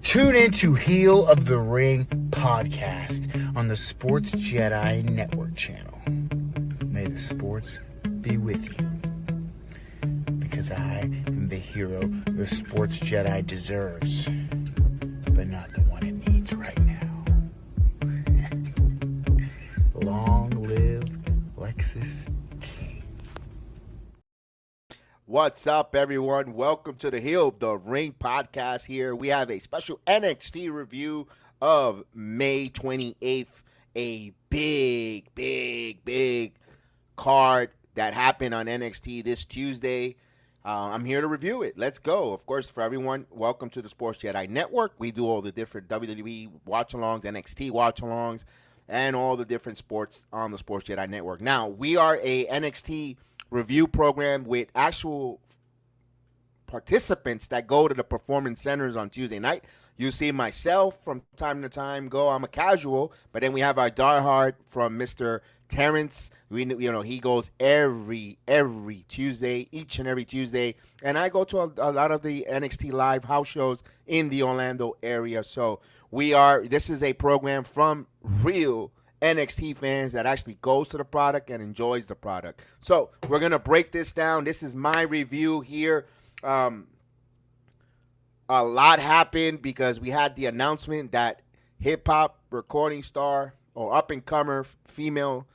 Tune in to Heel of the Ring podcast on the Sports Jedi Network channel. May the sports be with you, because I am the hero the Sports Jedi deserves, but not the one it needs right now. Long live Lexus King. What's up, everyone? Welcome to the Heel of the Ring podcast here. We have a special NXT review of May 28th, a big card that happened on NXT this Tuesday. I'm here to review it. Let's go. Of course, for everyone, welcome to the Sports Jedi Network. We do all the different WWE watch-alongs, NXT watch-alongs, and all the different sports on the Sports Jedi Network. Now, we are a NXT review program with actual participants that go to the performance centers on Tuesday night. You see myself from time to time go. I'm a casual, but then we have our diehard from Mr. Terrence. He goes every Tuesday, each and every Tuesday, and I go to a lot of the NXT live house shows in the Orlando area. So this is a program from real NXT fans that actually goes to the product and enjoys the product. So we're going to break this down. This is my review here. A lot happened because we had the announcement that hip-hop recording star or up-and-comer female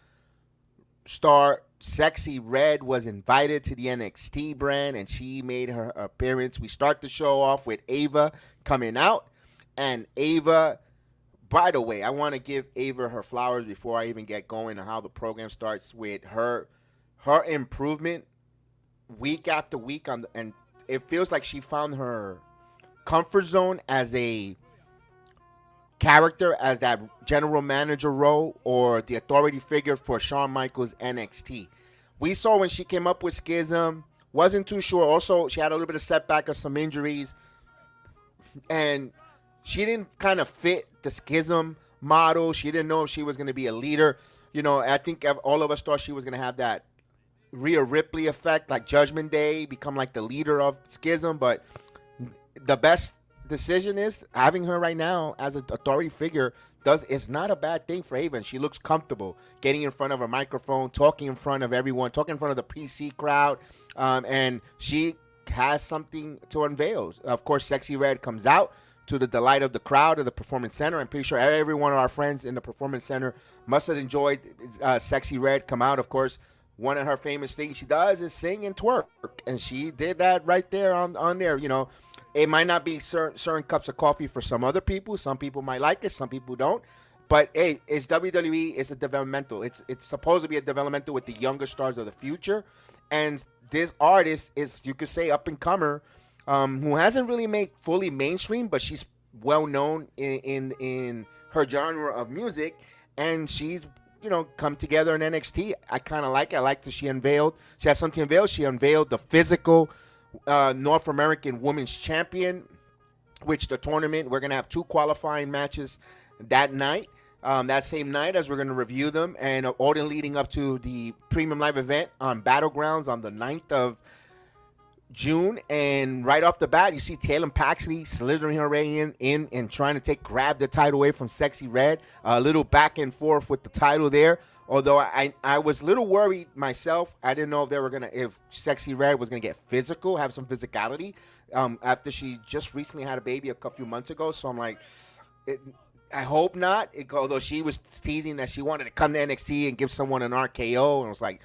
star Sexy Red was invited to the NXT brand, and she made her appearance. We start the show off with Ava coming out, and Ava... By the way, I want to give Ava her flowers before I even get going on how the program starts with her improvement week after week and it feels like she found her comfort zone as a character, as that general manager role or the authority figure for Shawn Michaels NXT. We saw when she came up with Schism, wasn't too sure. Also, she had a little bit of setback of some injuries, and she didn't kind of fit the Schism model. She didn't know if she was going to be a leader. I think all of us thought she was going to have that Rhea Ripley effect, like Judgment Day, become like the leader of Schism. But the best decision is having her right now as an authority figure. It's not a bad thing for Ava. She looks comfortable getting in front of a microphone, talking in front of everyone, talking in front of the PC crowd, and she has something to unveil. Of course, Sexy Red comes out to the delight of the crowd of the Performance Center. I'm pretty sure every one of our friends in the Performance Center must have enjoyed Sexy Red come out. Of course, one of her famous things she does is sing and twerk, and she did that right there on there. It might not be certain cups of coffee for some other people. Some people might like it, some people don't. But hey, it's WWE. It's a developmental. It's supposed to be a developmental with the younger stars of the future, and this artist is, you could say, up and comer. Who hasn't really made fully mainstream, but she's well known in her genre of music, and she's come together in NXT. I kind of like it. I like that she has something to unveil. She unveiled the physical North American Women's Champion, which the tournament, we're gonna have 2 qualifying matches that night. That same night as we're going to review them, and all the leading up to the premium live event on Battlegrounds on the 9th of June. And right off the bat, you see Taylor Paxley slithering her way in and trying to grab the title away from Sexy Red. A little back and forth with the title there. Although I was a little worried myself. I didn't know if Sexy Red was gonna get physical, have some physicality. After she just recently had a baby a few months ago, so I'm like, I hope not. Although she was teasing that she wanted to come to NXT and give someone an RKO, and I was like,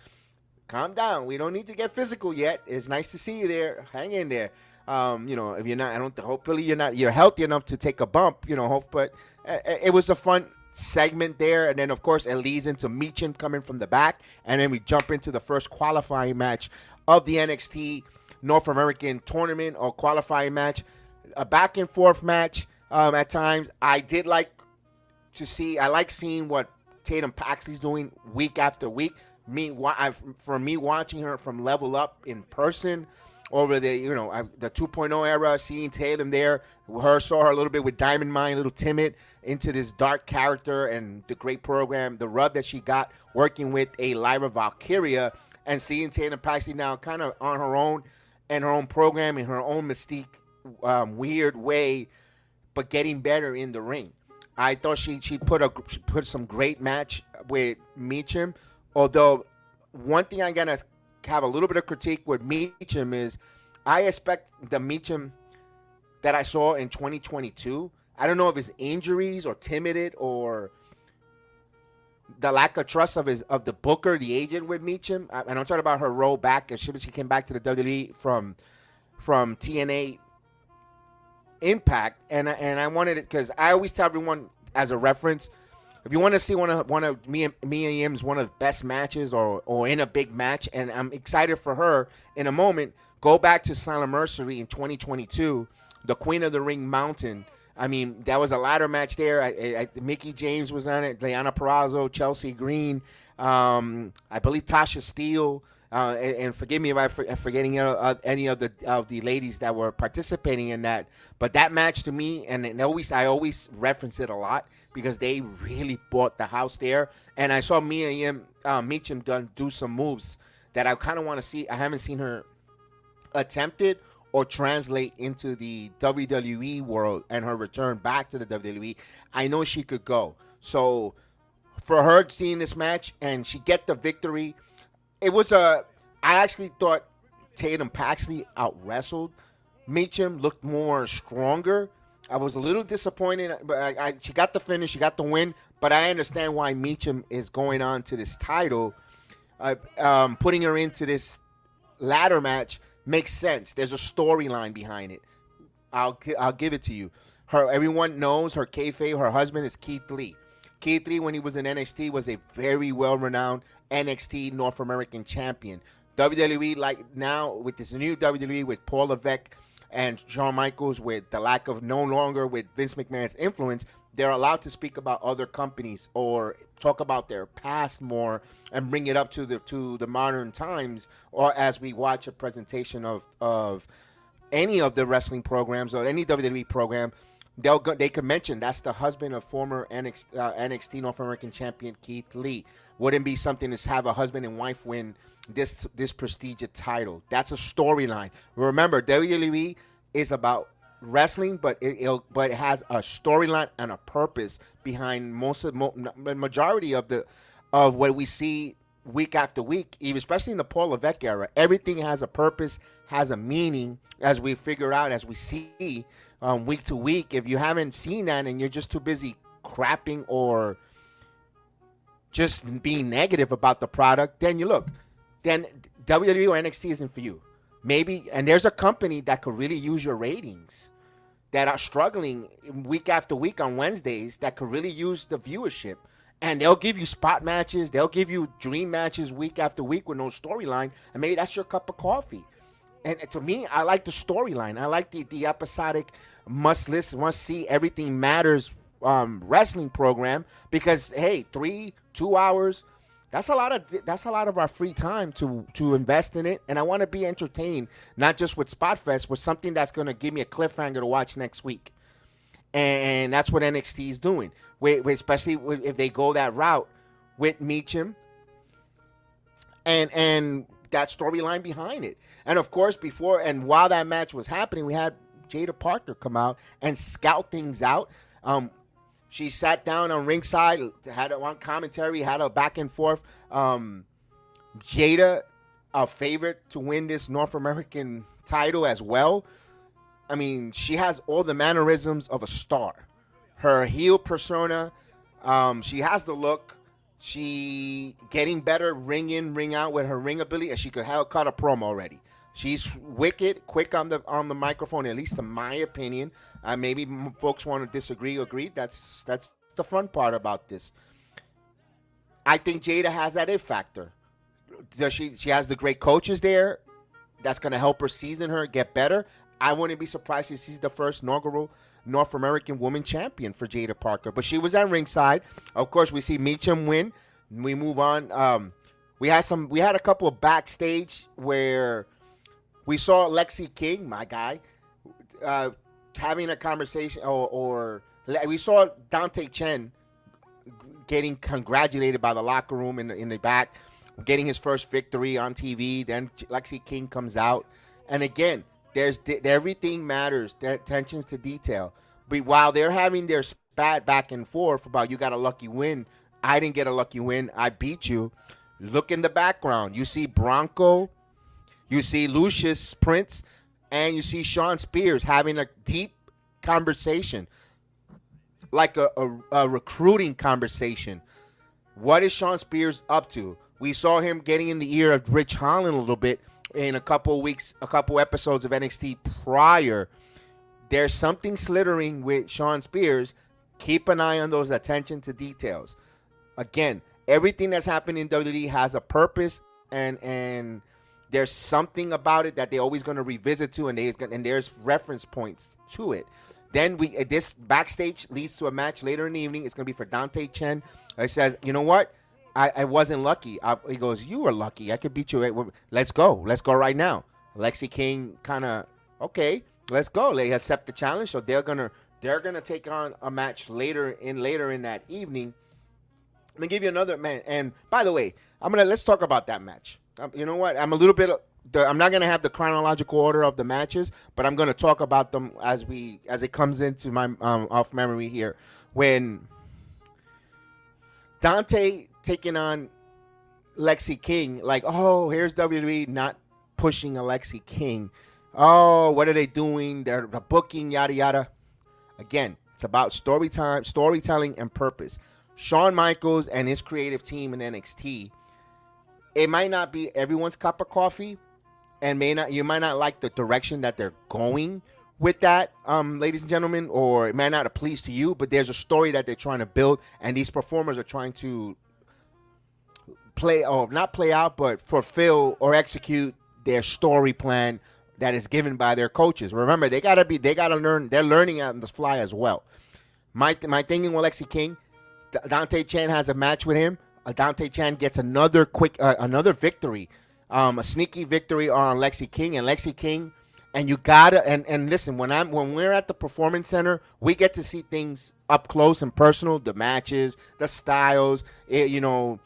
calm down. We don't need to get physical yet. It's nice to see you there. Hang in there. If you're not, hopefully you're healthy enough to take a bump, but it was a fun segment there. And then, of course, it leads into Meechin coming from the back. And then we jump into the first qualifying match of the NXT North American tournament or qualifying match. A back and forth match at times. I like seeing what Tatum Paxley's doing week after week. For me watching her from Level Up in person over the 2.0 era, seeing Tatum there, saw her a little bit with Diamond Mine, a little timid into this dark character, and the great program, the rub that she got working with a Lyra Valkyria, and seeing Tatum Paxley now kind of on her own and her own program and her own mystique weird way, but getting better in the ring. I thought she put some great match with Meacham. Although one thing I'm gonna have a little bit of critique with Meacham is I expect the Meacham that I saw in 2022. I don't know if it's injuries or timid or the lack of trust of the booker, the agent with Meacham. And I'm talking about her role back as she came back to the WWE from TNA Impact, and I wanted it because I always tell everyone as a reference, if you want to see one of Mia Yim's one of the best matches or in a big match, and I'm excited for her in a moment. Go back to Slammiversary in 2022, the Queen of the Ring Mountain. I mean, that was a ladder match there. Mickey James was on it, Diana Perrazzo, Chelsea Green, I believe Tasha Steele. And forgive me if I'm forgetting any of the ladies that were participating in that. But that match to me, and I always reference it a lot because they really bought the house there. And I saw Meacham do some moves that I kind of want to see. I haven't seen her attempt it or translate into the WWE world and her return back to the WWE. I know she could go. So for her seeing this match and she get the victory. It was I actually thought Tatum Paxley out-wrestled. Meacham looked more stronger. I was a little disappointed, but she got the finish, she got the win, but I understand why Meacham is going on to this title. Putting her into this ladder match makes sense. There's a storyline behind it. I'll give it to you. Everyone knows her kayfabe, her husband is Keith Lee. Keith Lee, when he was in NXT, was a very well-renowned NXT North American champion. WWE, like now, with this new WWE with Paul Levesque and Shawn Michaels, with the lack of no longer with Vince McMahon's influence, they're allowed to speak about other companies or talk about their past more and bring it up to the modern times, or as we watch a presentation of any of the wrestling programs or any WWE program. They could mention that's the husband of former NXT North American champion Keith Lee. Wouldn't be something to have a husband and wife win this prestigious title. That's a storyline. Remember, WWE is about wrestling, but it has a storyline and a purpose behind the majority of what we see week after week, even especially in the Paul Levesque era. Everything has a purpose, has a meaning, as we figure out, as we see week to week. If you haven't seen that and you're just too busy crapping or just being negative about the product, then then WWE or NXT isn't for you. Maybe, and there's a company that could really use your ratings that are struggling week after week on Wednesdays that could really use the viewership. And they'll give you spot matches. They'll give you dream matches week after week with no storyline. And maybe that's your cup of coffee. And to me, I like the storyline. I like the episodic must listen, must see, everything matters wrestling program because hey, 2 hours, that's a lot of our free time to invest in it. And I want to be entertained, not just with Spot Fest, with something that's going to give me a cliffhanger to watch next week. And that's what NXT is doing, especially if they go that route with Meacham and that storyline behind it. And of course, before and while that match was happening, we had Jada Parker come out and scout things out. She sat down on ringside, had a commentary, had a back and forth. Jada, a favorite to win this North American title as well. I mean, she has all the mannerisms of a star. Her heel persona, she has the look. She getting better ring in, ring out with her ring ability, and she could cut a promo already. She's wicked, quick on the microphone, at least in my opinion. Maybe folks want to disagree or agree. That's the fun part about this. I think Jada has that it factor. She has the great coaches there that's going to help her season her, get better. I wouldn't be surprised if she's the first inaugural North American woman champion for Jada Parker. But she was at ringside. Of course, we see Meacham win. We move on. We had a couple of backstage where we saw Lexi King, my guy, having a conversation, or we saw Dante Chen getting congratulated by the locker room in the back, getting his first victory on TV. Then Lexi King comes out, and again, Everything matters. Attentions to detail. But while they're having their spat back and forth about you got a lucky win, I didn't get a lucky win. I beat you. Look in the background. You see Bronco, you see Lucius Prince, and you see Sean Spears having a deep conversation, like a recruiting conversation. What is Sean Spears up to? We saw him getting in the ear of Rich Holland a little bit in a couple episodes of NXT prior. There's something slithering with Sean Spears. Keep an eye on those attention to details. Again, everything that's happening in WWE has a purpose, and there's something about it that they're always going to revisit to, and there's reference points to it. Then this backstage leads to a match later in the evening. It's going to be for Dante Chen. He says, you know what? I wasn't lucky. He goes, you were lucky. I could beat you. Let's go. Let's go right now. Lexi King kind of, okay, let's go. They accept the challenge, so they're gonna take on a match later in that evening. I'm gonna give you another man. And by the way, let's talk about that match. You know what? I'm not gonna have the chronological order of the matches, but I'm gonna talk about them as it comes into my off memory here. When Dante taking on Lexi King, like, oh, here's WWE not pushing a Lexi King. Oh, what are they doing? They're booking, yada yada. Again, it's about storytelling, and purpose. Shawn Michaels and his creative team in NXT, it might not be everyone's cup of coffee, and you might not like the direction that they're going with that, ladies and gentlemen, or it might not please to you, but there's a story that they're trying to build, and these performers are trying to not play out, but fulfill or execute their story plan that is given by their coaches. Remember, they gotta learn. They're learning on the fly as well. My thinking with Lexi King, Dante Chen has a match with him. Dante Chen gets another victory, a sneaky victory on Lexi King, and Lexi King. And you gotta and listen, when we're at the Performance Center, we get to see things up close and personal. The matches, the styles, when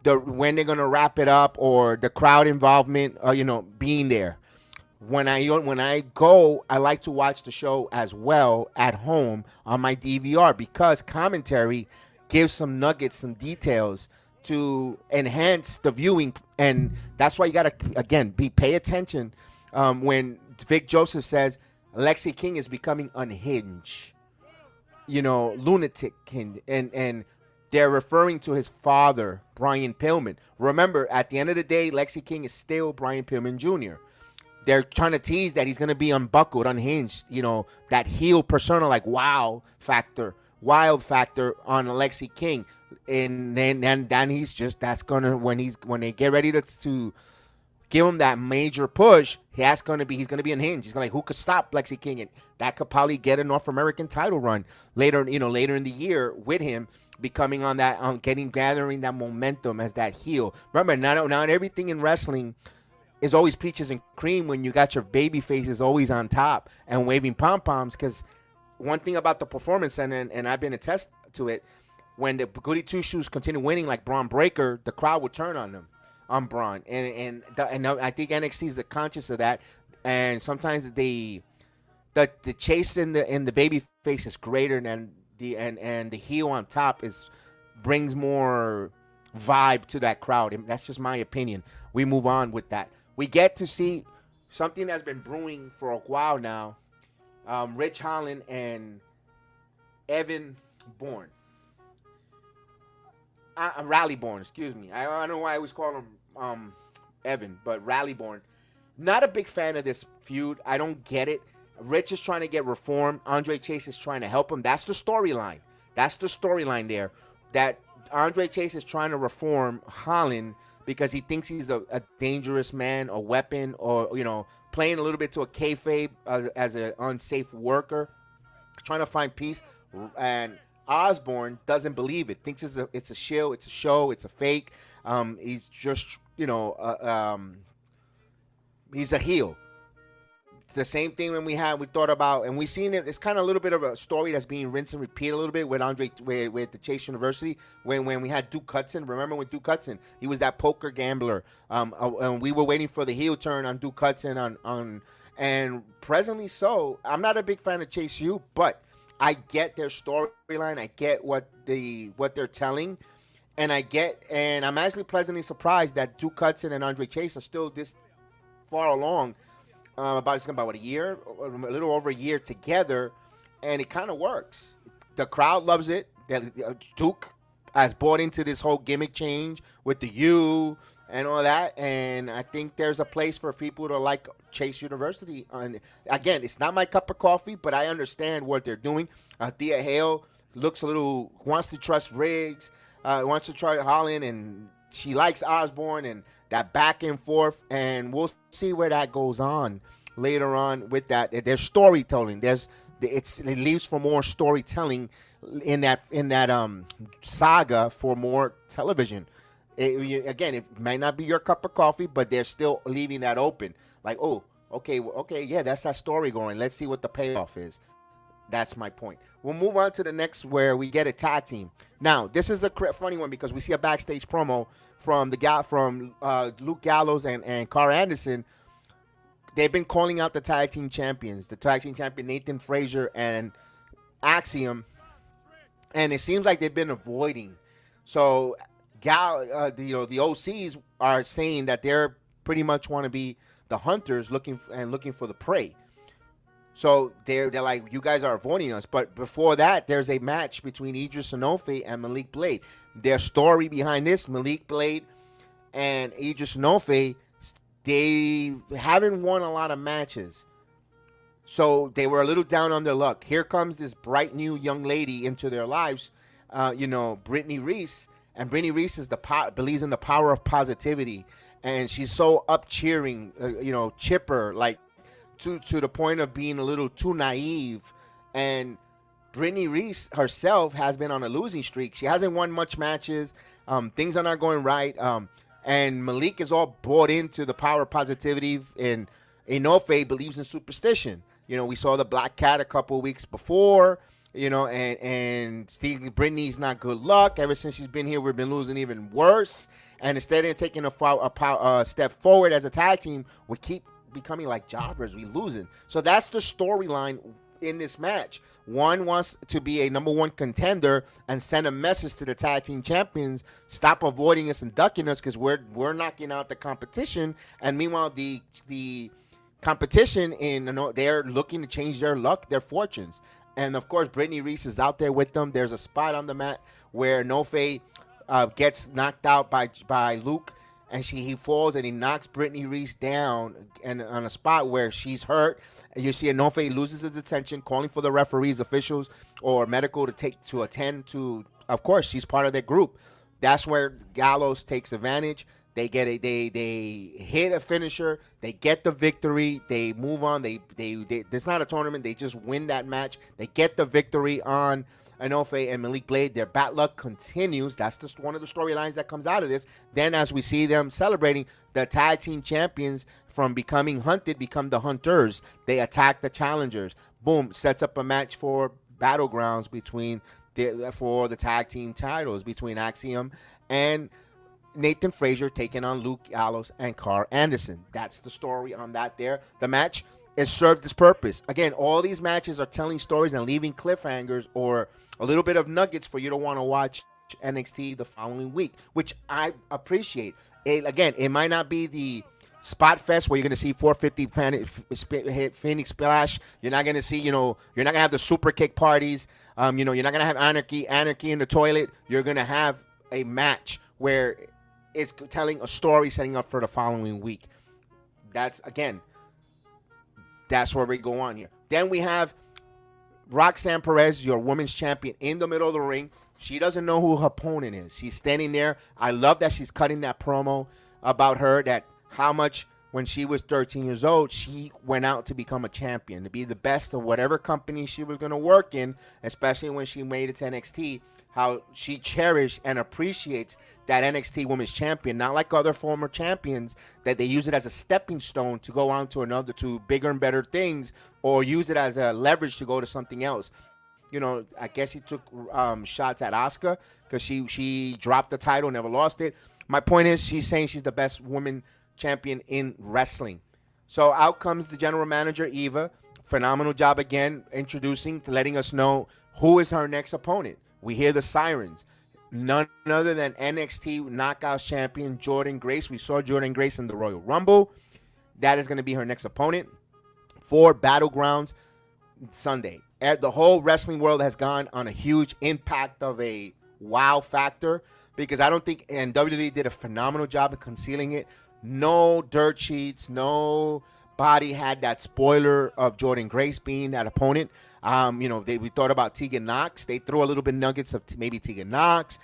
they're gonna wrap it up, or the crowd involvement, being there. When I go, I like to watch the show as well at home on my DVR, because commentary gives some nuggets, some details to enhance the viewing, and that's why you gotta pay attention when Vic Joseph says Lexi King is becoming unhinged, lunatic, and they're referring to his father, Brian Pillman. Remember, at the end of the day, Lexi King is still Brian Pillman Jr. They're trying to tease that he's going to be unbuckled, unhinged, that heel persona, like wild factor on Lexi King. And then he's just, that's going to, when they get ready to give him that major push, he's going to be unhinged. He's going to, who could stop Lexi King? And that could probably get a North American title run later in the year with him becoming on that, gathering that momentum as that heel. Remember, not everything in wrestling is always peaches and cream when you got your baby faces always on top and waving pom-poms, because one thing about the Performance Center, and I've been attest to it, when the Goody Two-Shoes continue winning like Braun Breaker, the crowd would turn on them, on Braun. And I think NXT is conscious of that, and sometimes the chase in the baby face is greater than the heel on top brings more vibe to that crowd. And that's just my opinion. We move on with that. We get to see something that's been brewing for a while now. Rich Holland and Evan Bourne. Rally Bourne, excuse me. I don't know why I always call him Evan, but Rally Bourne. Not a big fan of this feud. I don't get it. Rich is trying to get reform. Andre Chase is trying to help him. That's the storyline. There. That Andre Chase is trying to reform Holland because he thinks he's a dangerous man, a weapon, or, playing a little bit to a kayfabe as an unsafe worker, trying to find peace. And Osborne doesn't believe it. Thinks it's a shill, it's a show, it's a fake. He's just, he's a heel. The same thing when we thought about, and we've seen it. It's kind of a little bit of a story that's being rinsed and repeated a little bit with Andre, with the Chase University. When we had Duke Hudson, remember with Duke Hudson, he was that poker gambler. And we were waiting for the heel turn on Duke Hudson And presently so, I'm not a big fan of Chase U, but I get their storyline. I get what they're telling, and I'm actually pleasantly surprised that Duke Hudson and Andre Chase are still this far along. About a year, a little over a year together, and it kind of works. The crowd loves it. Duke has bought into this whole gimmick change with the U and all that, and I think there's a place for people to like Chase University. And again, it's not my cup of coffee, but I understand what they're doing. Thea Hale wants to trust Riggs, wants to try Holland, and she likes Osborne, and that back and forth, and we'll see where that goes on later on with that. There's storytelling. It leaves for more storytelling in that saga for more television. Again, it might not be your cup of coffee, but they're still leaving that open. Like, oh, okay, yeah, that's that story going. Let's see what the payoff is. That's my point. We'll move on to the next where we get a tag team. Now, this is a funny one because we see a backstage promo from Luke Gallows and Carl Anderson. They've been calling out the tag team champions, the tag team champion Nathan Frazier and Axiom, and it seems like they've been avoiding. So, the OCs are saying that they're pretty much want to be the hunters looking for the prey. So they're like, you guys are avoiding us. But before that, there's a match between Idris Enofe and Malik Blade. Their story behind this, Malik Blade and Idris Enofe, they haven't won a lot of matches. So they were a little down on their luck. Here comes this bright new young lady into their lives, Brittany Reese. And Brittany Reese believes in the power of positivity. And she's so up cheering, chipper, like, to the point of being a little too naive. And Brittany Reese herself has been on a losing streak. She hasn't won much matches. Things are not going right. And Malik is all bought into the power of positivity. And Enofe believes in superstition. We saw the Black Cat a couple of weeks before. And Brittany's not good luck. Ever since she's been here, we've been losing even worse. And instead of taking a step forward as a tag team, we keep becoming like jobbers. We losing. So that's the storyline in this match. One wants to be a number one contender and send a message to the tag team champions: stop avoiding us and ducking us, because we're knocking out the competition. And meanwhile, the competition they're looking to change their luck, their fortunes. And of course, Brittany Reese is out there with them. There's a spot on the mat where Nofe gets knocked out by Luke, and he falls and he knocks Brittany Reese down, and on a spot where she's hurt. And you see Enofe loses his attention, calling for the referees, officials, or medical to attend to. Of course, she's part of their group. That's where Gallows takes advantage. They hit a finisher. They get the victory. They move on. It's not a tournament. They just win that match. They get the victory on Enofe and Malik Blade. Their bad luck continues. That's just one of the storylines that comes out of this. Then, as we see them celebrating, the tag team champions from becoming hunted become the hunters. They attack the challengers. Boom, sets up a match for Battlegrounds for the tag team titles between Axiom and Nathan Frazier taking on Luke Gallows and Carl Anderson. That's the story on that there. The match has served its purpose. Again, all these matches are telling stories and leaving cliffhangers or a little bit of nuggets for you to want to watch NXT the following week, which I appreciate. It might not be the spot fest where you're going to see 450 hit Phoenix Splash. You're not going to see, you're not going to have the super kick parties. You're not going to have anarchy in the toilet. You're going to have a match where it's telling a story, setting up for the following week. That's where we go on here. Then we have Roxanne Perez, your women's champion, in the middle of the ring. She doesn't know who her opponent is. She's standing there. I love that she's cutting that promo about her, that how much when she was 13 years old, she went out to become a champion, to be the best of whatever company she was going to work in, especially when she made it to NXT, how she cherished and appreciates that NXT Women's Champion, not like other former champions, that they use it as a stepping stone to go on to bigger and better things, or use it as a leverage to go to something else. I guess he took shots at Asuka because she dropped the title, never lost it. My point is, she's saying she's the best woman champion in wrestling. So out comes the general manager, Eva. Phenomenal job again, introducing, to letting us know who is her next opponent. We hear the sirens. None other than NXT Knockouts champion Jordynne Grace. We saw Jordynne Grace in the Royal Rumble. That is going to be her next opponent for Battlegrounds Sunday. The whole wrestling world has gone on a huge impact of a wow factor, because I don't think, and WWE did a phenomenal job of concealing it. No dirt sheets, nobody had that spoiler of Jordynne Grace being that opponent. We thought about Tegan Knox. They threw a little bit nuggets of maybe Tegan Knox,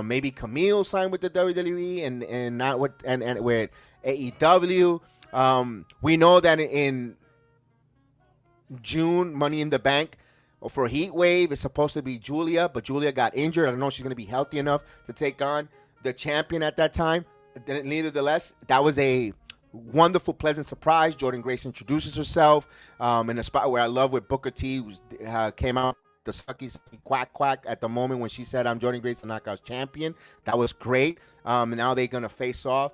maybe Camille signed with the WWE and not with and with AEW. We know that in June, Money in the Bank for Heat Wave is supposed to be Julia, but Julia got injured. I don't know if she's going to be healthy enough to take on the champion at that time. Nevertheless, that was a wonderful, pleasant surprise. Jordynne Grace introduces herself in a spot where I love, with Booker T came out the sucky quack quack at the moment when she said, "I'm Jordynne Grace, the Knockouts champion." That was great. Now they're going to face off.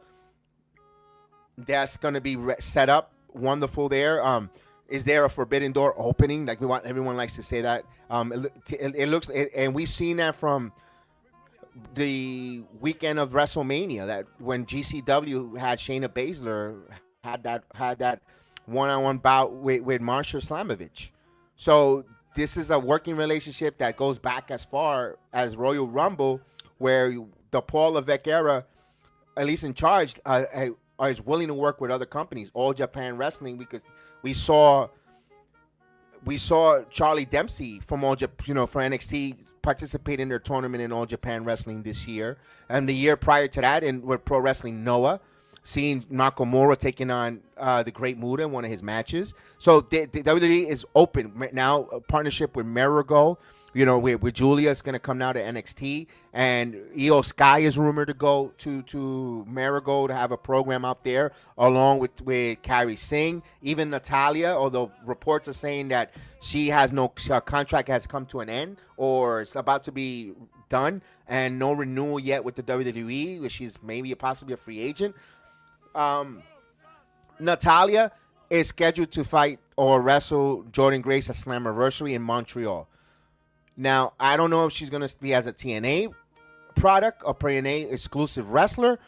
That's going to be set up wonderful there. Is there a forbidden door opening? Like everyone likes to say that. It looks, and we've seen that from the weekend of WrestleMania, that when GCW had Shayna Baszler had that one-on-one bout with Marsha Slamovich. So this is a working relationship that goes back as far as Royal Rumble, where the Paul Levesque era, at least in charge, is willing to work with other companies, All Japan Wrestling, because we saw Charlie Dempsey from for NXT participate in their tournament in All Japan Wrestling this year, and the year prior to that, with Pro Wrestling Noah, seeing Nakamura taking on the Great Muta in one of his matches. So the WWE is open now. A partnership with Marigold. With Julia is going to come now to NXT, and Io Sky is rumored to go to Marigold to have a program out there, along with Carrie Singh, even Natalia. Although reports are saying that she has her contract has come to an end, or it's about to be done, and no renewal yet with the WWE, where she's maybe possibly a free agent. Natalia is scheduled to fight or wrestle Jordynne Grace at Slammiversary in Montreal. Now, I don't know if she's going to be as a TNA product or TNA exclusive wrestler,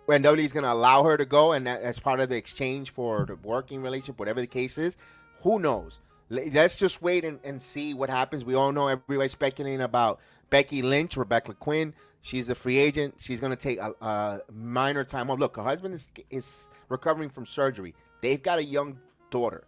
when WWE is going to allow her to go, and as part of the exchange for the working relationship, whatever the case is. Who knows? Let's just wait and see what happens. We all know, everybody's speculating about Becky Lynch, Rebecca Quinn. She's a free agent. She's going to take a minor time off. Look, her husband is recovering from surgery. They've got a young daughter.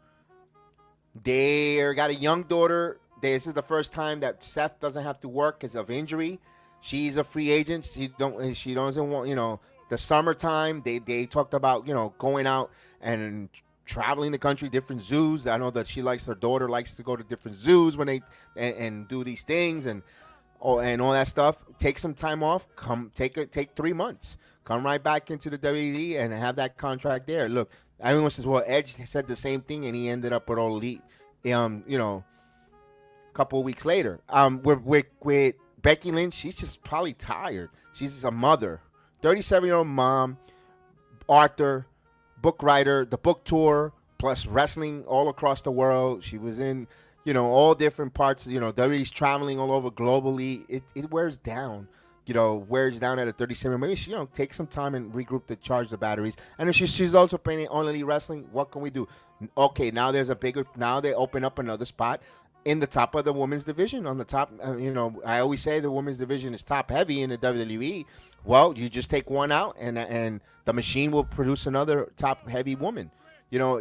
This is the first time that Seth doesn't have to work because of injury. She's a free agent. She doesn't want, the summertime. They talked about, going out and traveling the country, different zoos. I know that her daughter likes to go to different zoos when they and do these things and all that stuff. Take some time off. Take 3 months. Come right back into the WWE and have that contract there. Look, everyone says, well, Edge said the same thing and he ended up with All Elite. Couple of weeks later. With Becky Lynch, she's just probably tired. She's just a mother, 37-year-old mom, author, book writer, the book tour, plus wrestling all across the world. She was in, all different parts. WWE's traveling all over globally. It wears down. Wears down at a 37. Maybe she, take some time and regroup to charge the batteries. And if she's also playing All Elite Wrestling, what can we do? Okay, now they open up another spot in the top of the women's division. On the top, I always say the women's division is top heavy in the WWE. Well, you just take one out, and the machine will produce another top heavy woman.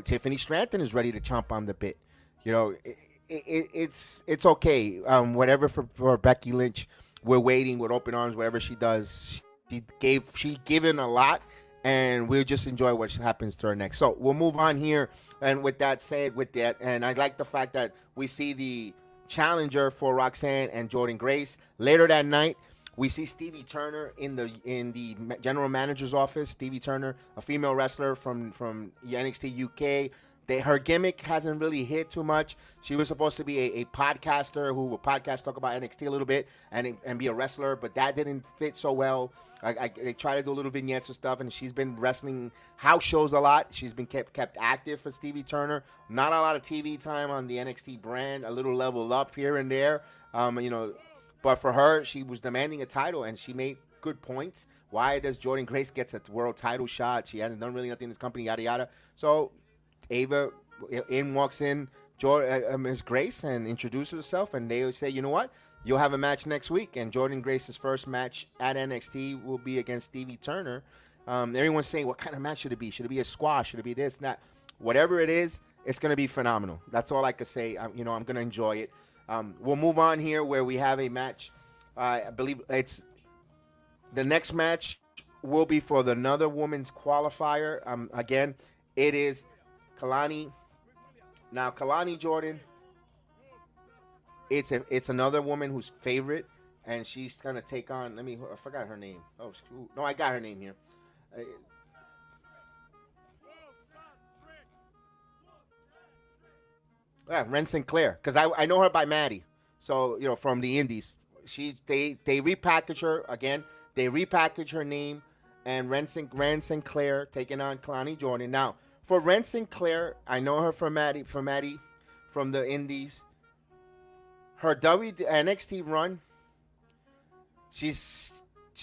Tiffany Stratton is ready to chomp on the bit. It's okay. Whatever for Becky Lynch, we're waiting with open arms. Whatever she does, she given a lot, and we'll just enjoy what happens to her next. So we'll move on here. And with that said, and I like the fact that we see the challenger for Roxanne and Jordynne Grace later that night. We see Stevie Turner in the general manager's office. Stevie Turner, a female wrestler from NXT UK, Her gimmick hasn't really hit too much. She was supposed to be a podcaster who would podcast, talk about NXT a little bit, and be a wrestler, but that didn't fit so well. They try to do little vignettes and stuff, and she's been wrestling house shows a lot. She's been kept active for Stevie Turner. Not a lot of TV time on the NXT brand. A little level up here and there, But for her, she was demanding a title, and she made good points. Why does Jordan Grace gets a world title shot? She hasn't done really nothing in this company, yada yada. So Ava walks in Ms. Grace and introduces herself, and they say, you know what? You'll have a match next week, and Jordan Grace's first match at NXT will be against Stevie Turner. Everyone's saying, what kind of match should it be? Should it be a squash? Should it be this, that? Whatever it is, it's going to be phenomenal. That's all I could say. I'm going to enjoy it. We'll move on here where we have a match. I believe it's the next match will be for another women's qualifier. Again, it is Kalani. Now, Kalani Jordan, it's another woman who's favorite, and she's gonna take on. I forgot her name. Oh, no, I got her name here. Ren Sinclair, because I know her by Maddie. So from the Indies, they repackage her again. They repackage her name, and Ren Sinclair taking on Kalani Jordan. Now, for Ren Sinclair, I know her from Maddie from the Indies. Her NXT run, she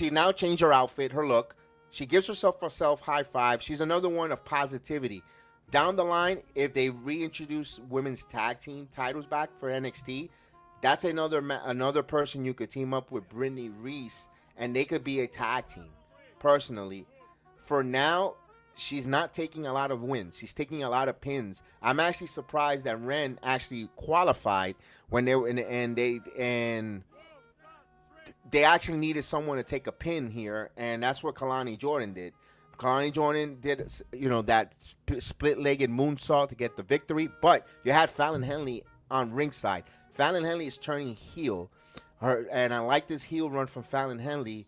now changed her outfit, her look. She gives herself high five. She's another one of positivity. Down the line, if they reintroduce women's tag team titles back for NXT, that's another person you could team up with Brittany Reese, and they could be a tag team. Personally, for now, she's not taking a lot of wins. She's taking a lot of pins. I'm actually surprised that Ren actually qualified when they were they actually needed someone to take a pin here, and that's what Kalani Jordan did. Kalani Jordan did, that split-legged moonsault to get the victory, but you had Fallon Henley on ringside. Fallon Henley is turning heel, and I like this heel run from Fallon Henley.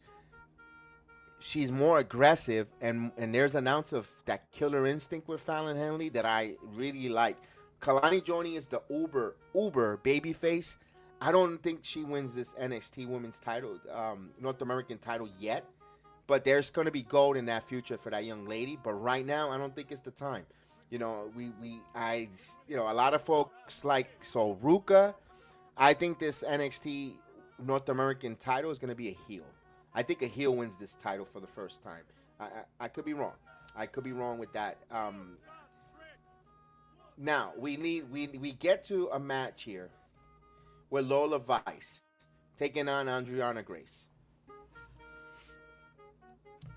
She's more aggressive, and there's an ounce of that killer instinct with Fallon Henley that I really like. Kalani Jordan is the uber babyface. I don't think she wins this NXT Women's title, North American title yet. But there's going to be gold in that future for that young lady. But right now, I don't think it's the time. A lot of folks like Ruka. I think this NXT North American title is going to be a heel. I think a heel wins this title for the first time. I could be wrong. I could be wrong with that. Now we get to a match here with Lola Vice taking on Adriana Grace.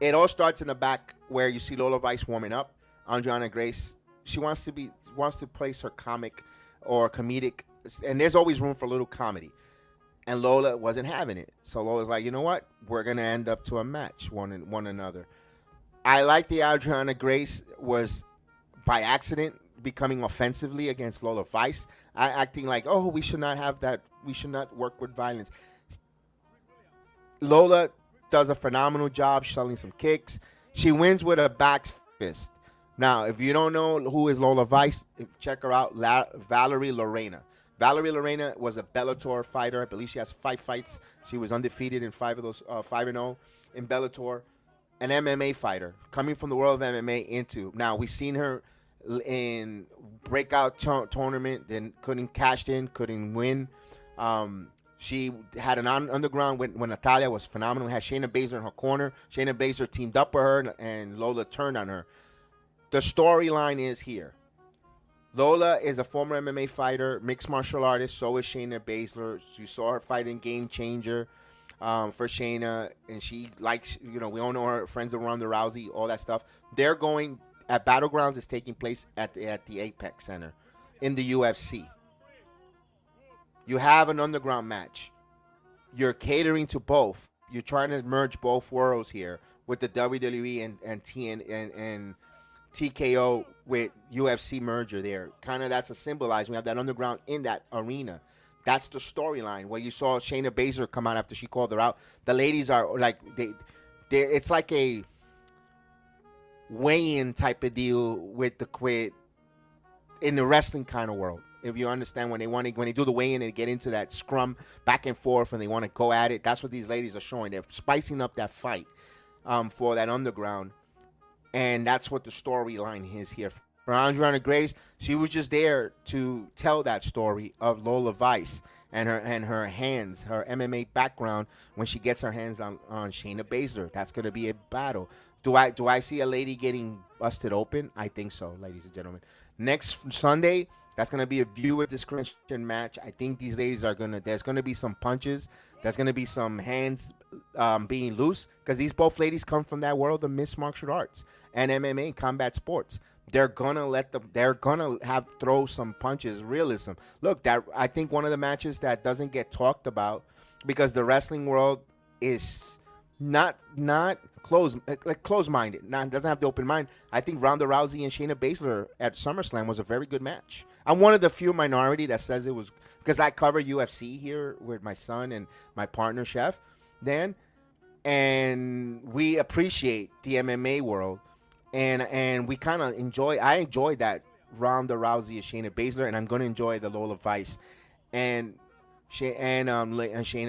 It all starts in the back where you see Lola Vice warming up. Adriana Grace, she wants to place her comic or comedic, and there's always room for a little comedy. And Lola wasn't having it. So Lola's like, you know what? We're going to end up to a match, one another. I like the Adriana Grace was by accident becoming offensively against Lola Vice, acting like, oh, we should not have that. We should not work with violence. Lola does a phenomenal job selling some kicks. She wins with a back fist. Now, if you don't know who is Lola Vice, check her out, Valerie Lorena. Valerie Lorena was a Bellator fighter. I believe she has 5 fights. She was undefeated in 5 of those, 5-0 in Bellator. An MMA fighter coming from the world of MMA into. Now, we've seen her in breakout tournament, then couldn't win. She had an underground when Natalia was phenomenal. Had Shayna Baszler in her corner. Shayna Baszler teamed up with her, and Lola turned on her. The storyline is here. Lola is a former MMA fighter, mixed martial artist. So is Shayna Baszler. You saw her fight in Game Changer for Shayna, and she likes, we all know her friends of Ronda Rousey, all that stuff. They're going at Battlegrounds is taking place at the Apex Center in the UFC. You have an underground match. You're catering to both. You're trying to merge both worlds here with the WWE and TKO with UFC merger there. Kind of that's a symbolize. We have that underground in that arena. That's the storyline where you saw Shayna Baszler come out after she called her out. The ladies are like it's like a weigh-in type of deal with in the wrestling kind of world. If you understand, when they do the weigh-in and get into that scrum back and forth and they want to go at it, that's what these ladies are showing. They're spicing up that fight for that underground, and that's what the storyline is here. For Andreana Grace, she was just there to tell that story of Lola Vice and her hands, her MMA background when she gets her hands on Shayna Baszler. That's going to be a battle. Do I see a lady getting busted open? I think so, ladies and gentlemen. Next Sunday, that's going to be a viewer discretion match. I think these ladies there's going to be some punches. There's going to be some hands being loose, because these both ladies come from that world of mixed martial arts and MMA, combat sports. They're gonna throw some punches, realism. Look, that I think one of the matches that doesn't get talked about, because the wrestling world is not closed-minded. Doesn't have the open mind. I think Ronda Rousey and Shayna Baszler at SummerSlam was a very good match. I'm one of the few minority that says it was, because I cover UFC here with my son and my partner Chef Dan, and we appreciate the MMA world, and we kind of I enjoy that Ronda Rousey and Shayna Baszler, and I'm going to enjoy the Lola Vice and Shayna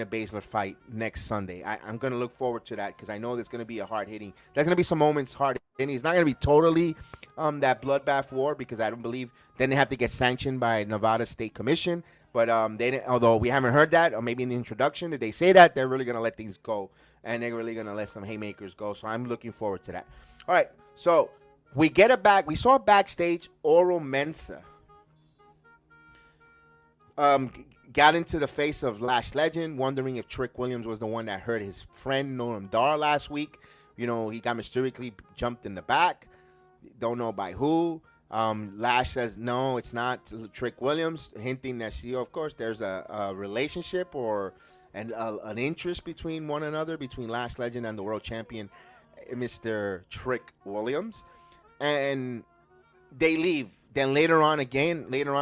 Baszler fight next Sunday. I'm going to look forward to that, because I know there's going to be a hard-hitting. There's going to be some moments hard-hitting. It's not going to be totally that bloodbath war, because I don't believe then they have to get sanctioned by Nevada State Commission. But although we haven't heard that, or maybe in the introduction, if they say that, they're really going to let things go, and they're really going to let some haymakers go. So I'm looking forward to that. All right, so we saw backstage Oro Mensah got into the face of Lash Legend, wondering if Trick Williams was the one that hurt his friend Noam Dar last week. He got mysteriously jumped in the back. Don't know by who. Lash says, no, it's not Trick Williams, hinting that of course, there's a relationship or an interest between one another, between Lash Legend and the world champion, Mr. Trick Williams. And they leave. Then later on,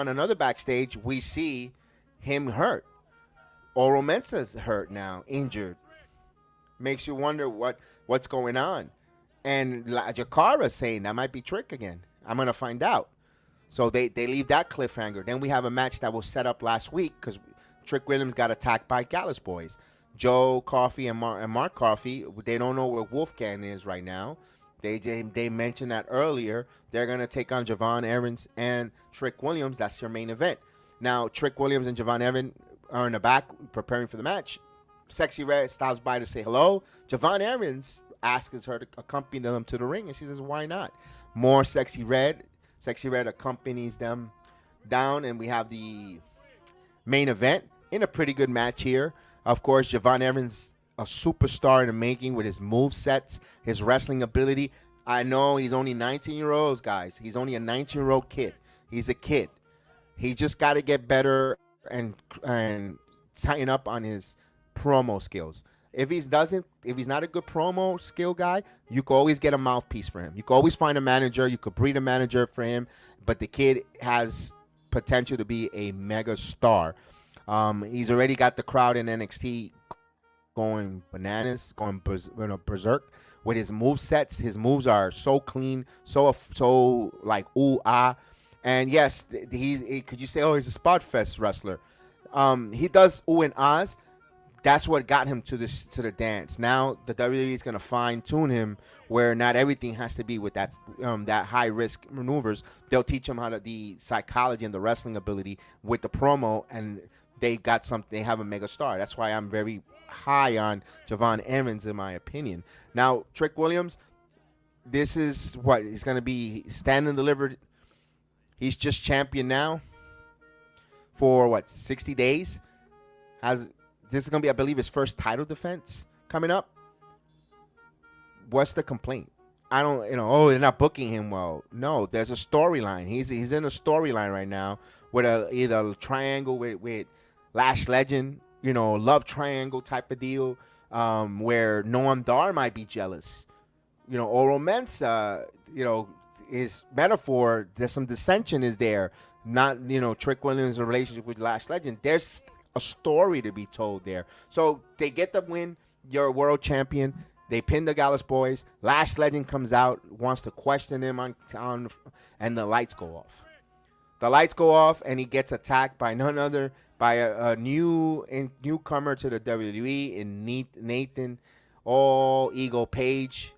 another backstage, we see him hurt. Oro Mensah's hurt now, injured. Makes you wonder what's going on. And Jakara's saying that might be Trick again. I'm going to find out. So they leave that cliffhanger. Then we have a match that was set up last week, because Trick Williams got attacked by Gallus Boys. Joe Coffey and Mark Coffey, they don't know where Wolfgang is right now. They mentioned that earlier. They're going to take on Javon Evans and Trick Williams. That's your main event. Now, Trick Williams and Javon Evans are in the back preparing for the match. Sexy Red stops by to say hello. Javon Evans asks her to accompany them to the ring, and she says, why not? More Sexy Red. Sexy Red accompanies them down, and we have the main event in a pretty good match here. Of course, Javon Evans, a superstar in the making with his move sets, his wrestling ability. I know he's only 19-year-olds, guys. He's only a 19-year-old kid. He's a kid. He just got to get better and tighten up on his promo skills. If he's not a good promo skill guy, you can always get a mouthpiece for him. You can always find a manager. You could breed a manager for him. But the kid has potential to be a mega star. He's already got the crowd in NXT going bananas, going berserk with his move sets. His moves are so clean, so like ooh ah. And yes, could you say, oh, he's a spot fest wrestler? He does ooh and ahs. That's what got him to the dance. Now the WWE is going to fine tune him, where not everything has to be with that high risk maneuvers. They'll teach him the psychology and the wrestling ability with the promo, and they have a mega star. That's why I'm very high on Javon Evans, in my opinion. Now Trick Williams, this is what he's going to be, stand and delivered. He's just champion now for 60 days. This is going to be, I believe, his first title defense coming up. What's the complaint? I don't, they're not booking him well. No, there's a storyline. He's in a storyline right now with either a triangle with Lash Legend, love triangle type of deal, where Noam Dar might be jealous. Oro Mensah, his metaphor, there's some dissension is there. Not, Trick Williams' relationship with Lash Legend. There's a story to be told there. So they get the win. You're a world champion. They pin the Gallus Boys. Lash Legend comes out, wants to question him on, and the lights go off. The lights go off, and he gets attacked by none other by a newcomer to the WWE in Nathan All Ego Page.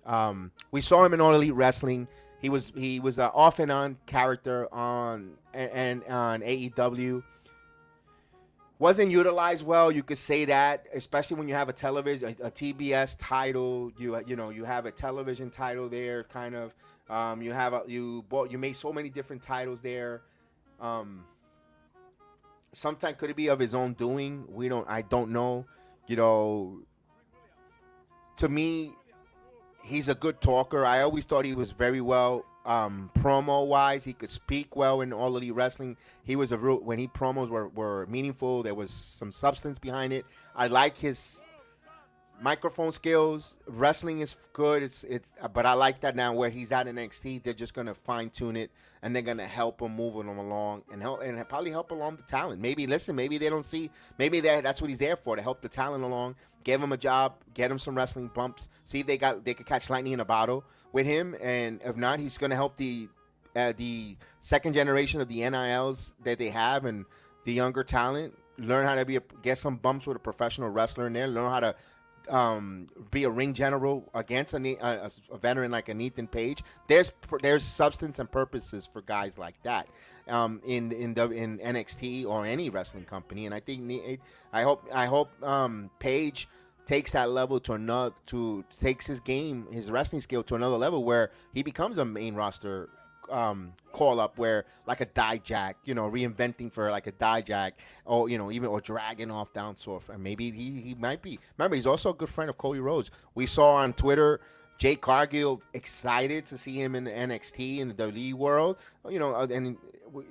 We saw him in All Elite Wrestling. He was an off and on character and on AEW. Wasn't utilized well, you could say that, especially when you have a television, a TBS title. You have a television title there, kind of. You made so many different titles there. Sometimes could it be of his own doing? I don't know. You know, to me, he's a good talker. I always thought he was very well promo wise. He could speak well in All Elite Wrestling. He was when he promos were meaningful. There was some substance behind it. I like his microphone skills. Wrestling is good. But I like that now where he's at NXT. They're just gonna fine tune it and they're gonna help him moving him along and probably help along the talent. Maybe they don't see. Maybe that's what he's there for, to help the talent along. Give him a job, get him some wrestling bumps. See if they could catch lightning in a bottle with him, and if not, he's gonna help the second generation of the NILs that they have and the younger talent learn how to get some bumps with a professional wrestler in there. Learn how to be a ring general against a veteran like a Nathan Page. There's substance and purposes for guys like that in NXT or any wrestling company, and I think I hope Page takes that level takes his wrestling skill to another level where he becomes a main roster call up, where like a Dijak, reinventing for like a Dijak, or or dragging off down sort. And maybe he might be. Remember, he's also a good friend of Cody Rhodes. We saw on Twitter Jake Cargill excited to see him in the NXT in the WWE world. And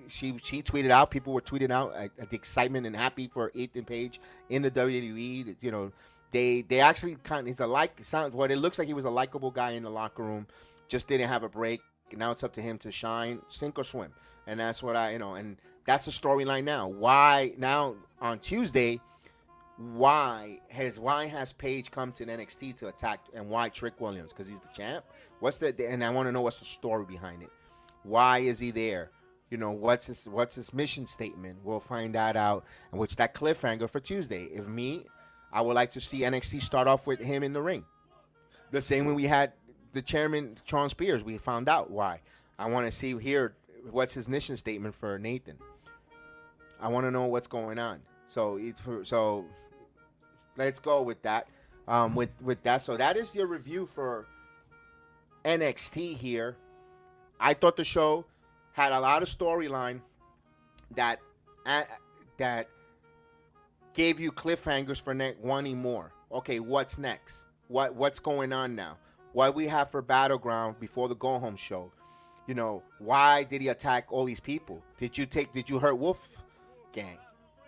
she tweeted out. People were tweeting out the excitement and happy for Ethan Page in the WWE. They actually what it looks like. He was a likable guy in the locker room, just didn't have a break. Now it's up to him to shine, sink or swim, and that's what and that's the storyline now. Why now on Tuesday? Why has Page come to NXT to attack, and why Trick Williams? Because he's the champ. And I want to know what's the story behind it. Why is he there? What's his mission statement? We'll find that out, and which that cliffhanger for Tuesday. I would like to see NXT start off with him in the ring, the same way we had the chairman, Sean Spears. We found out why. I want to see here what's his mission statement for Nathan. I want to know what's going on. So let's go with that. With that. So that is your review for NXT here. I thought the show had a lot of storyline that gave you cliffhangers for wanting more. Okay, what's next? What's going on now? What we have for Battleground before the go home show? Why did he attack all these people? Did you hurt Wolfgang?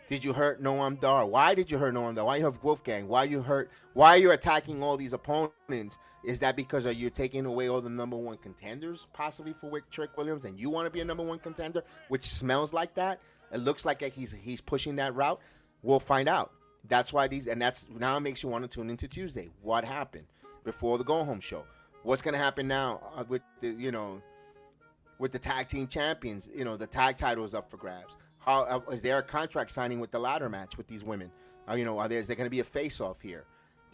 Did you hurt Noam Dar? Why did you hurt Noam Dar? Why you have Wolfgang? Why are you attacking all these opponents? Is that because you're taking away all the number one contenders possibly for Trick Williams, and you want to be a number one contender, which smells like that? It looks like he's pushing that route. We'll find out. That's why that's now it makes you want to tune into Tuesday. What happened before the go home show? What's going to happen now with the tag team champions? The tag title is up for grabs. How is there a contract signing with the ladder match with these women? Is there going to be a face off here?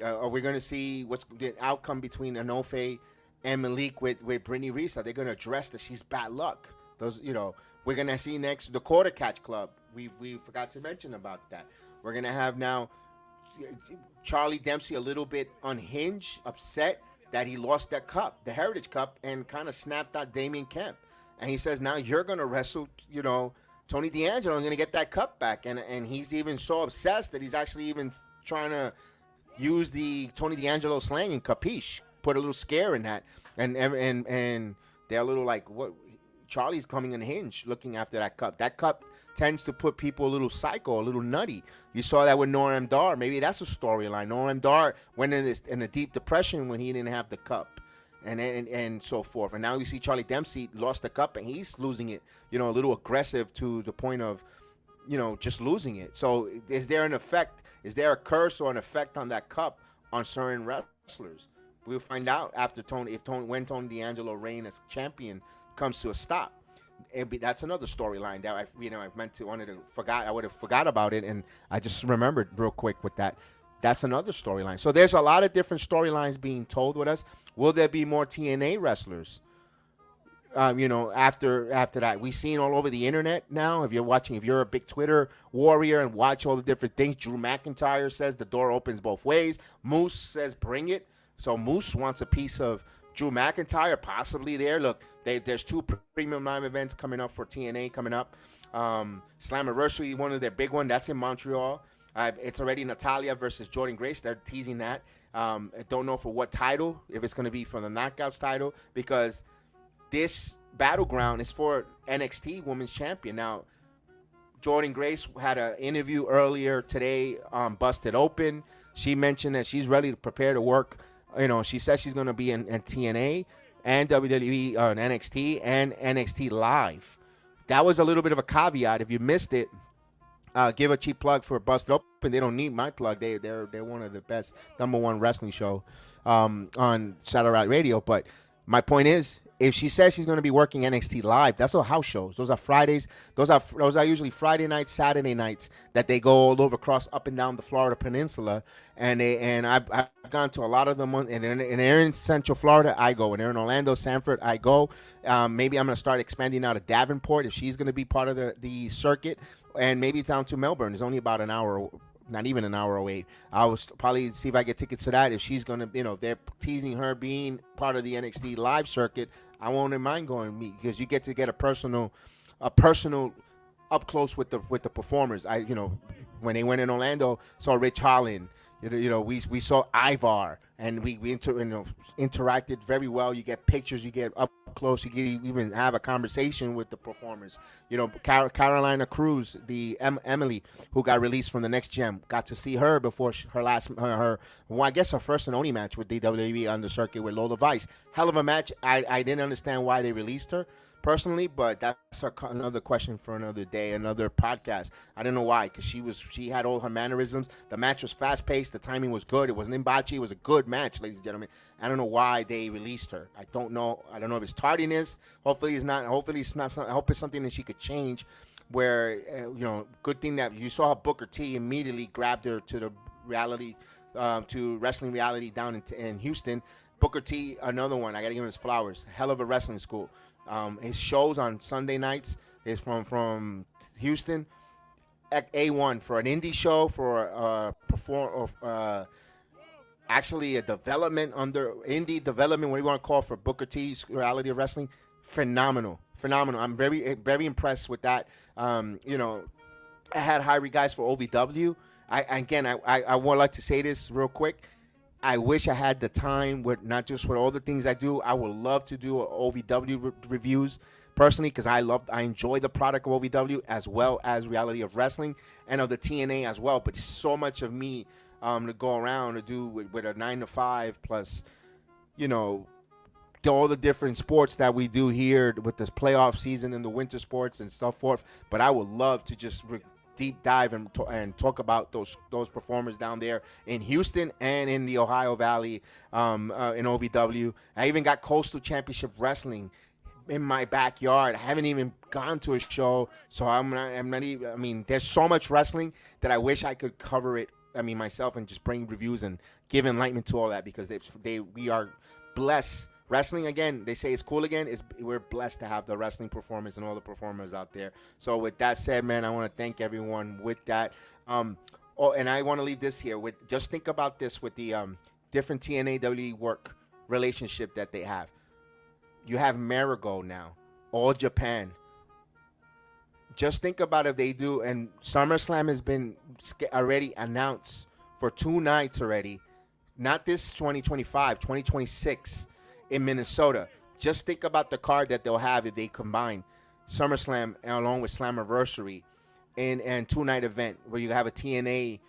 Are we going to see what's the outcome between Anofe and Malik with Brittany Reese? Are they going to address that she's bad luck? We're going to see next the Quarter Catch Club. We forgot to mention about that. We're going to have now Charlie Dempsey a little bit unhinged, upset that he lost that cup, the Heritage Cup, and kind of snapped out Damian Kemp. And he says, now you're going to wrestle, Tony D'Angelo is going to get that cup back. And he's even so obsessed that he's actually even trying to use the Tony D'Angelo slang and capiche, put a little scare in that. And they're a little like, what? Charlie's coming unhinged looking after that cup. That cup tends to put people a little psycho, a little nutty. You saw that with Noam Dar. Maybe that's a storyline. Noam Dar went in a deep depression when he didn't have the cup, and so forth. And now you see Charlie Dempsey lost the cup, and he's losing it, a little aggressive to the point of, just losing it. So is there an effect? Is there a curse or an effect on that cup on certain wrestlers? We'll find out after when Tony D'Angelo reign as champion comes to a stop. that's another storyline that I would have forgot about it, and I just remembered real quick with that. That's another storyline. So there's a lot of different storylines being told with us. Will there be more TNA wrestlers? After that, we've seen all over the internet now. If you're a big Twitter warrior and watch all the different things, Drew McIntyre says the door opens both ways. Moose says bring it. So Moose wants a piece of Drew McIntyre, possibly there. Look, there's 2 premium live events coming up for TNA coming up. Slammiversary, one of their big one, that's in Montreal. It's already Natalia versus Jordan Grace. They're teasing that. I don't know for what title, if it's going to be for the Knockouts title, because this Battleground is for NXT Women's Champion. Now, Jordan Grace had an interview earlier today on Busted Open. She mentioned that she's ready to prepare to work. She says she's going to be in TNA and WWE on NXT and NXT Live. That was a little bit of a caveat. If you missed it, give a cheap plug for Busted Open. They don't need my plug. They're one of the best #1 wrestling show on satellite radio. But my point is, if she says she's going to be working NXT Live, that's all house shows. Those are Fridays. Those are usually Friday nights, Saturday nights that they go all over across up and down the Florida Peninsula. And I've gone to a lot of them. And they're in Central Florida, I go. And they're in Orlando, Sanford, I go. Maybe I'm going to start expanding out of Davenport if she's going to be part of the circuit. And maybe down to Melbourne. It's only about an hour, not even an hour away. I will probably see if I get tickets to that. If she's going to, they're teasing her being part of the NXT Live circuit, I won't mind going meet, because you get to get a personal up close with the performers. When they went in Orlando, saw Rich Holland. We saw Ivar, and we interacted very well. You get pictures, you get up close, you can even have a conversation with the performers. Carolina Cruz, the Emily, who got released from the Next Gem, got to see her before her first and only match with the WWE on the circuit with Lola Vice. Hell of a match. I didn't understand why they released her personally, but that's another question for another day, another podcast. I don't know why, because she had all her mannerisms. The match was fast paced. The timing was good. It wasn't in bocce. It was a good match, ladies and gentlemen. I don't know why they released her. I don't know if it's tardiness. Hopefully it's not. I hope it's something that she could change. Where good thing that you saw Booker T immediately grabbed her to the reality, to wrestling reality down in Houston. Booker T, another one. I gotta give him his flowers. Hell of a wrestling school. His shows on Sunday nights is from Houston. A1 for an indie show, for actually a development under indie development, what do you want to call, for Booker T's reality of wrestling. Phenomenal. I'm very, very impressed with that. I had high regards for OVW. I would like to say this real quick. I wish I had the time, with not just with all the things I do. I would love to do OVW reviews personally, because I enjoy the product of OVW as well as reality of wrestling and of the TNA as well. But there's so much of me to go around to do with a 9 to 5 plus, all the different sports that we do here with this playoff season and the winter sports and so forth. But I would love to just deep dive and talk about those performers down there in Houston and in the Ohio Valley in OVW. I even got Coastal Championship Wrestling in my backyard. I haven't even gone to a show, so I'm not even. I mean, there's so much wrestling that I wish I could cover it. Myself, and just bring reviews and give enlightenment to all that, because we are blessed. Wrestling, again, they say it's cool again. We're blessed to have the wrestling performance and all the performers out there. So with that said, man, I want to thank everyone with that. And I want to leave this here with, just think about this with the different TNA WWE work relationship that they have. You have Marigold now, All Japan. Just think about if they do, and SummerSlam has been already announced for 2 nights already. Not this 2025, 2026. In Minnesota. Just think about the card that they'll have if they combine SummerSlam along with Slammiversary and 2-night event where you have a TNA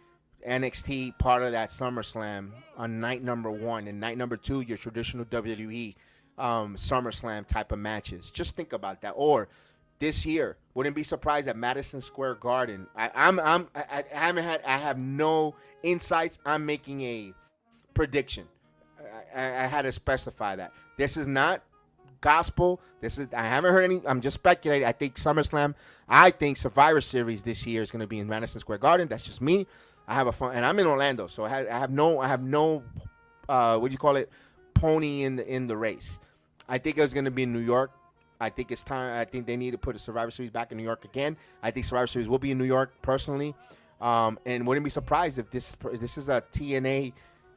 NXT part of that SummerSlam on night number 1, and night number 2 your traditional WWE SummerSlam type of matches. Just think about that. Or this year, wouldn't be surprised at Madison Square Garden. I have no insights. I'm making a prediction. I had to specify that. This is not gospel. I haven't heard any. I'm just speculating. I think SummerSlam. I think Survivor Series this year is going to be in Madison Square Garden. That's just me. I have a fun, and I'm in Orlando, so I have no what do you call it, pony in the race. I think it's going to be in New York. I think it's time. I think they need to put a Survivor Series back in New York again. I think Survivor Series will be in New York personally, and wouldn't be surprised if this is a TNA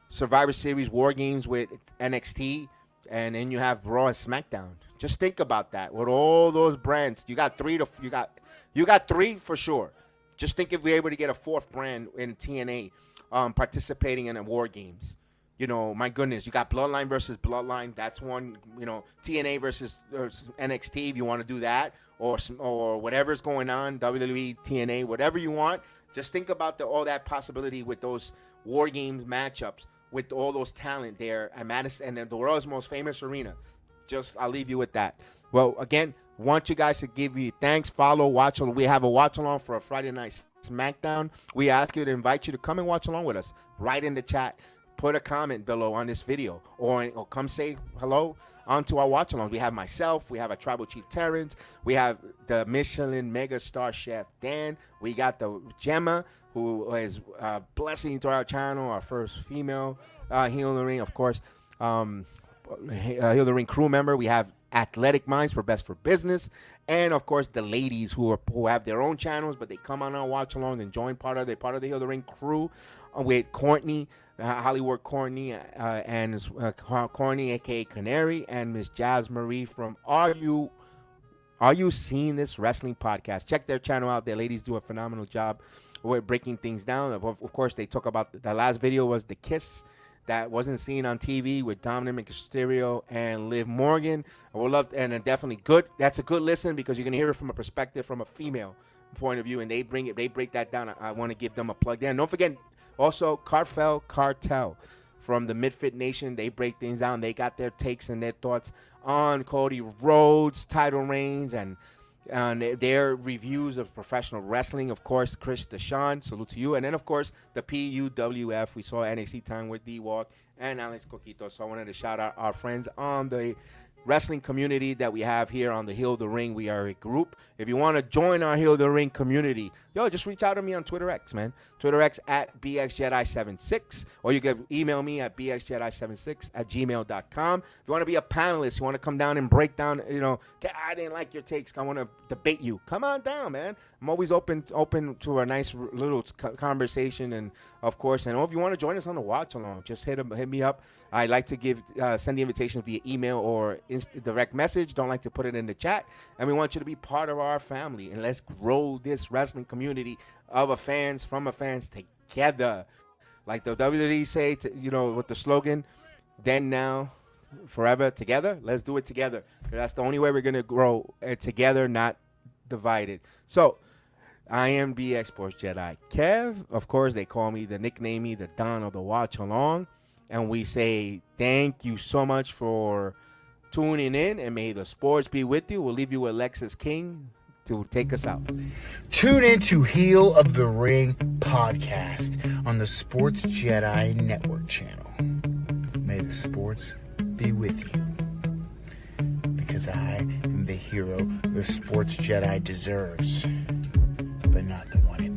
Survivor Series War Games with NXT, and then you have Raw and SmackDown. Just think about that. With all those brands, you got three for sure. Just think if we're able to get a fourth brand in TNA participating in the War Games. You know, my goodness, you got Bloodline versus Bloodline. That's one. You know, TNA versus NXT. If you want to do that, or whatever's going on, WWE, TNA, whatever you want. Just think about all that possibility with those War Games matchups with all those talent there at Madison and the world's most famous arena. I'll leave you with that. Well, again, want you guys to give you thanks, follow, watch along. We have a watch along for a Friday night SmackDown. We ask you to invite you to come and watch along with us. Right in the chat. Put a comment below on this video or come say hello onto our watch along. We have myself, we have our tribal chief Terrence, we have the Michelin mega star chef Dan, we got the Gemma, who is a blessing to our channel, our first female heel in the ring, of course, heel in the ring crew member. We have Athletic Minds for Best for Business, and of course the ladies who have their own channels, but they come on our watch along and join part of the heel in the ring crew with Courtney. Hollywood Courtney and Courtney, aka Canary, and Miss Jazz Marie from Are You Seeing This Wrestling Podcast. Check their channel out. Their ladies do a phenomenal job with breaking things down. Of course, they talk about the last video was the kiss that wasn't seen on TV with Dominic Mysterio and Liv Morgan. And definitely good. That's a good listen because you're gonna hear it from a perspective from a female point of view, and they break that down. I want to give them a plug there. And don't forget. Also, Cartel from the Midfit Nation, they break things down. They got their takes and their thoughts on Cody Rhodes' title reigns and their reviews of professional wrestling. Of course, Chris Deshawn, salute to you. And then, of course, the PUWF. We saw NXT time with D-Walk and Alex Coquito. So I wanted to shout out our friends on the wrestling community that we have here on the Heel of the Ring. We are a group. If you want to join our Heel of the Ring community, just reach out to me on Twitter X, man. Twitter X at BXJedi76, or you can email me at BXJedi76@gmail.com. If you want to be a panelist, you want to come down and break down, I didn't like your takes, I want to debate you, come on down, man. I'm always open to a nice little conversation, and of course, if you want to join us on the watch along, just hit me up. I like to send the invitation via email or direct message. Don't like to put it in the chat. And we want you to be part of our family, and let's grow this wrestling community from fans together. Like the WWE say, with the slogan, then, now, forever, together. Let's do it together. That's the only way we're going to grow together, not divided. So, I am BX Sports Jedi Kev. Of course, they nickname me the Don of the Watch Along. And we say thank you so much for tuning in, and may the sports be with you. We'll leave you with Lexus King to take us out. Tune in to Heel of the Ring podcast on the Sports Jedi Network channel. May the sports be with you, because I am the hero the Sports Jedi deserves, but not the one in